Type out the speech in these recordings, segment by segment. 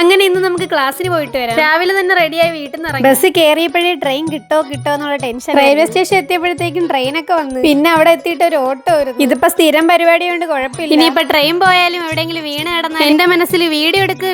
അങ്ങനെ ഇന്ന് നമുക്ക് ക്ലാസ്സിന് പോയിട്ട് വരാം. രാവിലെ തന്നെ റെഡിയായി വീട്ടിൽ നിന്ന് ഇറങ്ങി. ബസ് കയറിയപ്പോഴേ ട്രെയിൻ കിട്ടോ എന്നുള്ള ടെൻഷൻ. റെയിൽവേ സ്റ്റേഷൻ എത്തിയപ്പോഴത്തേക്കും ട്രെയിനൊക്കെ വന്നു. പിന്നെ അവിടെ എത്തിയിട്ട് ഒരു ഓട്ടോ വരുന്നു. ഇതിപ്പോ സ്ഥിരം പരിപാടി കൊണ്ട് കുഴപ്പമില്ല. ഇനിയിപ്പോ ട്രെയിൻ പോയാലും എവിടെയെങ്കിലും വീണ് കിടന്നാൽ എന്റെ മനസ്സിൽ വീഡിയോ എടുക്കുക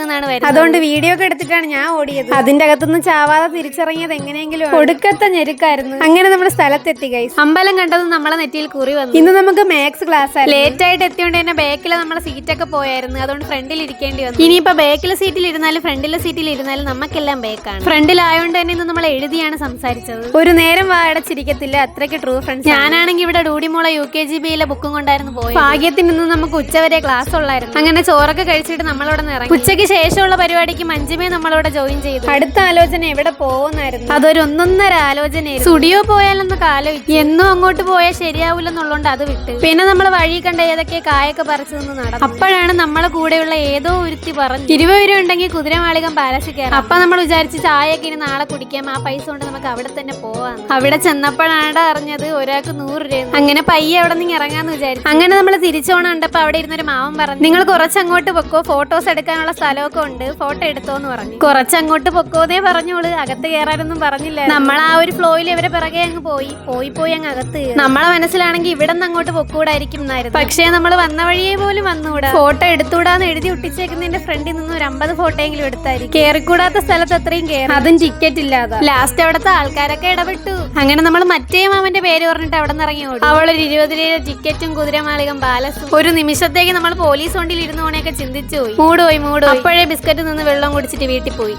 എന്നാണ് വരുന്നത്. അതുകൊണ്ട് വീഡിയോ ഒക്കെ എടുത്തിട്ടാണ് ഞാൻ ഓടിയത്. അതിന്റെ അകത്തുനിന്ന് ചാവാതെ തിരിച്ചിറങ്ങിയത് എങ്ങനെയെങ്കിലും ഒടുക്കത്തെ ഞെരുക്കായിരുന്നു. അങ്ങനെ നമ്മുടെ സ്ഥലത്തെത്തി ഗൈസ്. അമ്പലം കണ്ടത് നമ്മളെ നെറ്റിയിൽ കുറി വന്നു. ഇന്ന് നമുക്ക് മാത്സ് ക്ലാസ് ആയിരുന്നു. ലേറ്റ് ആയിട്ട് എത്തിയോണ്ട് തന്നെ ബാക്കിൽ നമ്മളെ സീറ്റൊക്കെ പോയായിരുന്നു. അതുകൊണ്ട് ഫ്രണ്ടിൽ ഇരിക്കേണ്ടി വന്നു. ഇനിയിപ്പോ ബാക്കിലെ സീറ്റിൽ ഇരുന്നാലും ഫ്രണ്ടിലെ സീറ്റിൽ ഇരുന്നാലും നമുക്കെല്ലാം ബേക്കാണ്. ഫ്രണ്ടിലായോണ്ട് തന്നെ ഇന്ന് നമ്മൾ എഴുതിയാണ് സംസാരിച്ചത്. ഒരു നേരം വാടച്ചിരിക്കത്തില്ല, അത്രയ്ക്ക് ട്രൂ ഫ്രണ്ട്സ്. ഞാനാണെങ്കിൽ ഇവിടെ ഡൂഡിമോളെ UKGBയിലെ ബുക്കും കൊണ്ടായിരുന്നു പോയത്. ഭാഗ്യത്തിന് ഇന്ന് നമുക്ക് ഉച്ചവരെ ക്ലാസ് ഉള്ളായിരുന്നു. അങ്ങനെ ചോറൊക്കെ കഴിച്ചിട്ട് നമ്മളവിടെ നിന്ന് ഇറങ്ങി. ഉച്ചയ്ക്ക് ശേഷമുള്ള പരിപാടിക്ക് മഞ്ജുമേ നമ്മളവിടെ ജോയിൻ ചെയ്തു. അടുത്ത ആലോചന എവിടെ പോകുന്നായിരുന്നു. അതൊരു ഒന്നൊന്നര ആലോചനയായിരുന്നു. സ്റ്റുഡിയോ പോയാലൊന്നൊക്കെ ആലോചിച്ചു. എന്നും അങ്ങോട്ട് പോയാൽ ശരിയാവില്ലെന്നുള്ളതുകൊണ്ട് അത് വിട്ട്. പിന്നെ നമ്മൾ വഴി കണ്ട ഏതൊക്കെ കായൊക്കെ പറിച്ചു നിന്ന് നടന്നു. അപ്പോഴാണ് നമ്മളെ കൂടെയുള്ള ഏതോ ഒരുത്തി പറഞ്ഞു 20 രൂപ ഉണ്ടെങ്കിൽ കുതിരമാളികം പാലസിൽ കയറാം. അപ്പൊ നമ്മൾ വിചാരിച്ച് ചായയൊക്കെ ഇനി നാളെ കുടിക്കാം, ആ പൈസ കൊണ്ട് നമുക്ക് അവിടെ തന്നെ പോവാം. അവിടെ ചെന്നപ്പോഴാണ് അറിഞ്ഞത് ഒരാൾക്ക് 100 രൂപ. അങ്ങനെ പയ്യെ അവിടെ നിന്ന് ഇറങ്ങാന്ന് വിചാരിച്ചു. അങ്ങനെ നമ്മൾ തിരിച്ചോണം കണ്ടപ്പോ അവിടെ ഇരുന്നൊരു മാവൻ പറഞ്ഞു, നിങ്ങൾ കുറച്ചങ്ങോട്ട് പൊക്കോ, ഫോട്ടോസ് എടുക്കാനുള്ള സ്ഥലമൊക്കെ ഉണ്ട്, ഫോട്ടോ എടുത്തോന്ന് പറഞ്ഞു. കുറച്ചങ്ങോട്ട് പൊക്കോന്നേ പറഞ്ഞോള്, അകത്ത് കയറാനൊന്നും പറഞ്ഞില്ല. നമ്മൾ ആ ഒരു ഫ്ലോയിൽ ഇവരെ പിറകെ അങ്ങ് പോയി അങ്ങ് അകത്ത്. നമ്മളെ മനസ്സിലാണെങ്കിൽ ഇവിടെ നിന്ന് അങ്ങോട്ട് പൊക്കൂടായിരിക്കും എന്നായിരുന്നു. പക്ഷേ നമ്മൾ വന്ന വഴിയെ പോലും വന്നുകൂടാ. ഫോട്ടോ എടുത്തുകൂടാന്ന് എഴുതി ഒട്ടിച്ചേക്കുന്നതിന്റെ ഫ്രണ്ടിൽ നിന്ന് ഒരു 50 ഫോട്ടോയെങ്കിലും എടുത്തായിരിക്കും. കേറിക്കൂടാത്ത സ്ഥലത്ത് അത്രയും കയറി, അതും ടിക്കറ്റ് ഇല്ലാതെ. ലാസ്റ്റ് അവിടുത്തെ ആൾക്കാരൊക്കെ ഇടപെട്ടു. അങ്ങനെ നമ്മൾ മറ്റേ മാമന്റെ പേര് പറഞ്ഞിട്ട് അവിടെ നിന്ന് ഇറങ്ങി ഓടി. അവളൊരു 20 രൂപ ടിക്കറ്റും കുതിരമാളികം പാലസും. ഒരു നിമിഷത്തേക്ക് നമ്മൾ പോലീസ് വണ്ടിയിൽ ഇരുന്നോണൊക്കെ ചിന്തിച്ചു പോയി. മൂടുപോയി. അപ്പോഴേ ബിസ്ക്കറ്റ് നിന്ന് വെള്ളം കുടിച്ചിട്ട് വീട്ടിൽ പോയി.